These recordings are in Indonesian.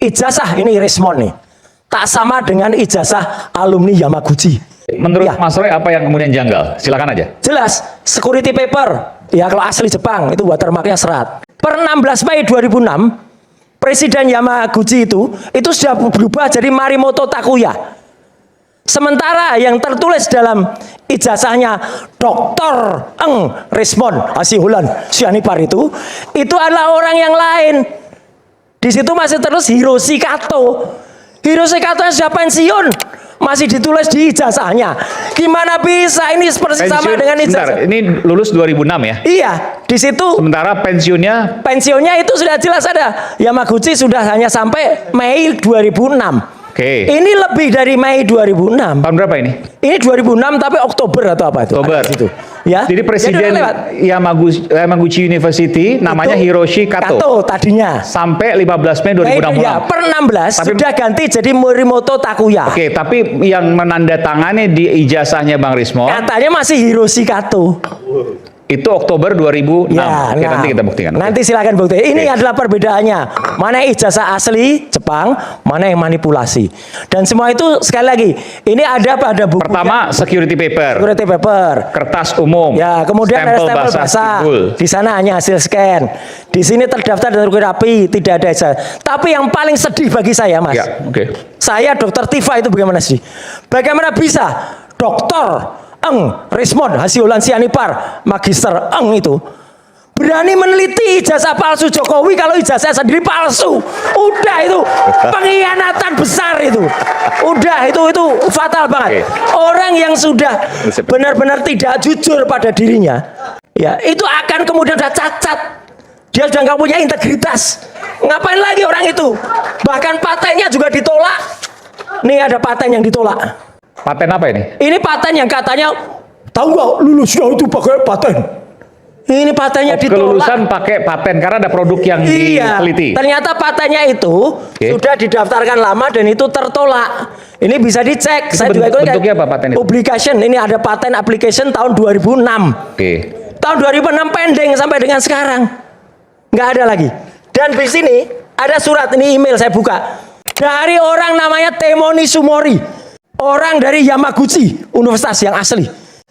ijazah ini Rismon nih, tak sama dengan ijazah alumni Yamaguchi. Menurut Ya. Mas Roy apa yang kemudian janggal? Silakan aja. Jelas, security paper, ya kalau asli Jepang itu watermarknya serat. Per 16 Mei 2006, Presiden Yamaguchi itu sudah berubah jadi Marimoto Takuya. Sementara yang tertulis dalam ijazahnya Dr. Eng Rismon Hasiholan Sianipar itu adalah orang yang lain. Di situ masih terus Hiroshi Kato. Hiroshi Kato yang sudah pensiun masih ditulis di ijazahnya. Gimana bisa ini seperti sama dengan ijazah? Sebentar, ini lulus 2006 ya? Iya, di situ Sementara pensiunnya itu sudah jelas ada. Yamaguchi sudah hanya sampai Mei 2006. Oke. Ini lebih dari Mei 2006. Tahun berapa ini? Ini 2006 tapi Oktober atau apa itu? Oktober. Ada di situ. Ya. Jadi Presiden Yamaguchi University namanya Itu Hiroshi Kato. tadinya. Sampai 15 Mei 2006. Ya, per 16 Tapi- sudah ganti jadi Morimoto Takuya. Oke, tapi yang menandatangani di ijazahnya Bang Rismon Katanya masih Hiroshi Kato. itu Oktober 2006. Ya, Oke, nanti kita buktikan. Nanti silakan bukti. Ini adalah perbedaannya. Mana ijazah asli Jepang, mana yang manipulasi. Dan semua itu sekali lagi, ini ada pada buku. Pertama, security paper, security paper. kertas umum, Ya, kemudian ada stempel basah. Di sana hanya hasil scan. Di sini terdaftar dan rapi, tidak ada ijazah. Tapi yang paling sedih bagi saya, Mas. Ya, oke. Saya Dokter Tifa itu bagaimana sih? Bagaimana bisa Dokter Eng Rismon Hasiholan Sianipar Magister Eng itu berani meneliti ijazah palsu Jokowi kalau ijazah sendiri palsu? Udah itu pengkhianatan besar itu. Udah itu fatal banget. Orang yang sudah benar-benar tidak jujur pada dirinya, ya itu akan kemudian sudah cacat. Dia sudah nggak punya integritas. Ngapain lagi orang itu? Bahkan patennya juga ditolak. Nih ada paten yang ditolak. Paten apa ini? Ini paten yang katanya tahu nggak lulusnya itu pakai paten. Ini patennya ditolak. Kelulusan pakai paten karena ada produk yang Iya, diteliti. ternyata patennya itu sudah didaftarkan lama dan itu tertolak. Ini bisa dicek. Saya juga ikut bentuknya apa paten itu? Publication. Ini ada paten application tahun 2006. Oke. Tahun 2006 pending sampai dengan sekarang. Nggak ada lagi. Dan di sini ada surat, ini email saya buka. Dari orang namanya Temoni Sumori. Orang dari Yamaguchi, universitas yang asli.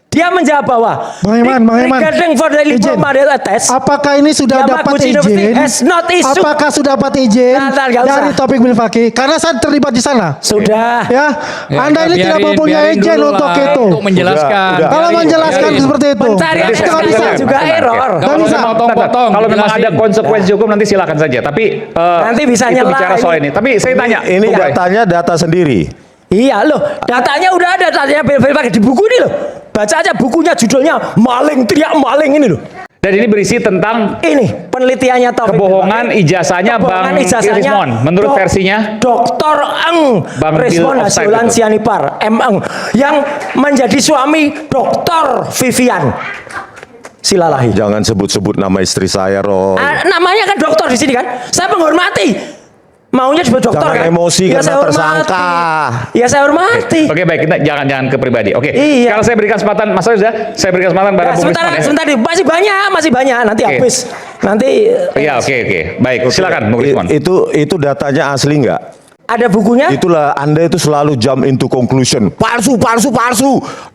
Dia menjawab bahwa Bang Iman, regarding for the izin. diploma test, Apakah ini sudah dapat Yamaguchi University izin? has not issued. Apakah sudah dapat izin Ntar, nggak usah. dari Taufik bin Fakih? Karena saya terlibat di sana. Sudah. Ya, Anda ini tidak mempunyai izin untuk itu. Untuk menjelaskan. Udah. Kalau menjelaskan seperti itu, Pencarian itu nggak bisa. juga error. Nggak bisa. Potong-potong. Kalau memang ada konsekuensi hukum nanti silakan saja. Tapi Nanti bisa itu nyela bicara soal ini. Tapi saya tanya, Ini Bung Roy. datanya data sendiri. Iya loh, datanya udah ada, datanya pakai di buku ini loh. Baca aja bukunya, judulnya Maling Teriak Maling ini loh. Dan ini berisi tentang Ini penelitiannya Taufik kebohongan ijazahnya Bang Rismon. Menurut versinya Dr. Eng Bang Rismon Bill Offside Hasiholan itu. Sianipar M. Eng yang menjadi suami Dr. Vivian Silalahi. Jangan sebut-sebut nama istri saya, Roy. Namanya kan dokter di sini kan. Saya menghormati. Maunya disebut dokter Jangan kan. emosi karena saya hormati. tersangka. Ya saya hormati. Oke, baik, kita jangan ke pribadi. Oke. Iya. Sekarang saya berikan kesempatan, Mas Roy sudah. Saya berikan kesempatan pada Bung Rismon ya. Sebentar, masih banyak, nanti Oke. habis. Nanti Iya, oke. Baik, silakan Bung Rismon. Itu datanya asli nggak? ada bukunya. Itulah Anda itu selalu jump into conclusion. Palsu.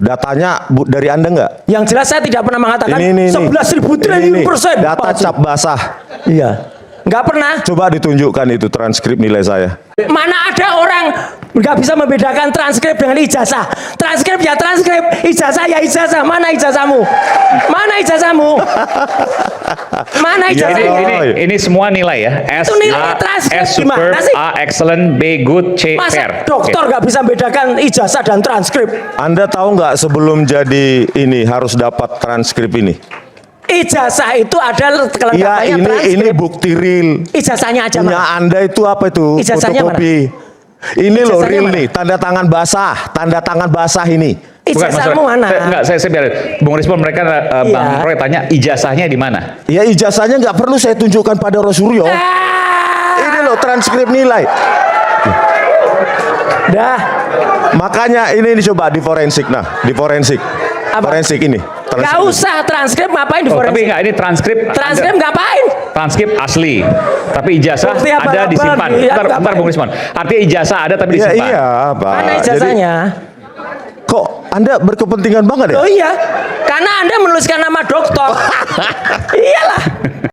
Datanya dari Anda nggak? Yang jelas saya tidak pernah mengatakan Ini. 11.000 triliun persen. Data palsu. cap basah. Iya. Nggak pernah. Coba ditunjukkan itu transkrip nilai saya. Mana ada orang nggak bisa membedakan transkrip dengan ijazah. Transkrip ya transkrip, ijazah ya ijazah. Mana ijazahmu? Mana ijazahmu? Mana ijazahmu? Ini semua nilai ya. S, Itu nilai A, transkrip S superb, gimana sih? A excellent, B good, C Masa fair. dokter nggak bisa membedakan ijazah dan transkrip? Anda tahu nggak sebelum jadi ini harus dapat transkrip ini? Ijazah itu ada Iya, kelengkapannya transkrip. ini bukti real. Ijazahnya aja Punya mana? Anda itu apa itu? Ijazahnya Fotokopi. Ini loh Ijazahnya real mana? nih, tanda tangan basah ini. Ijazahmu mana? Enggak, saya biar Bung Rismon mereka Bang Roy tanya ijazahnya di mana? Ya ijazahnya nggak perlu saya tunjukkan pada Rosuryo. Ini loh transkrip nilai. Dah. Makanya ini coba di forensik. Nah, di forensik. Apa? Forensik ini. Gak usah transkrip ngapain di Oh, tapi forensik? enggak, ini transkrip. Transkrip ngapain? Transkrip asli, tapi ijazah Bukti apa ada kabar? disimpan. Iya, Bentar, ngapain? Bung Rismon. Artinya ijazah ada tapi Iya, disimpan. iya, Pak. Mana Jadi, ijazahnya? kok Anda berkepentingan banget ya? Oh iya, karena Anda menuliskan nama dokter. Iyalah.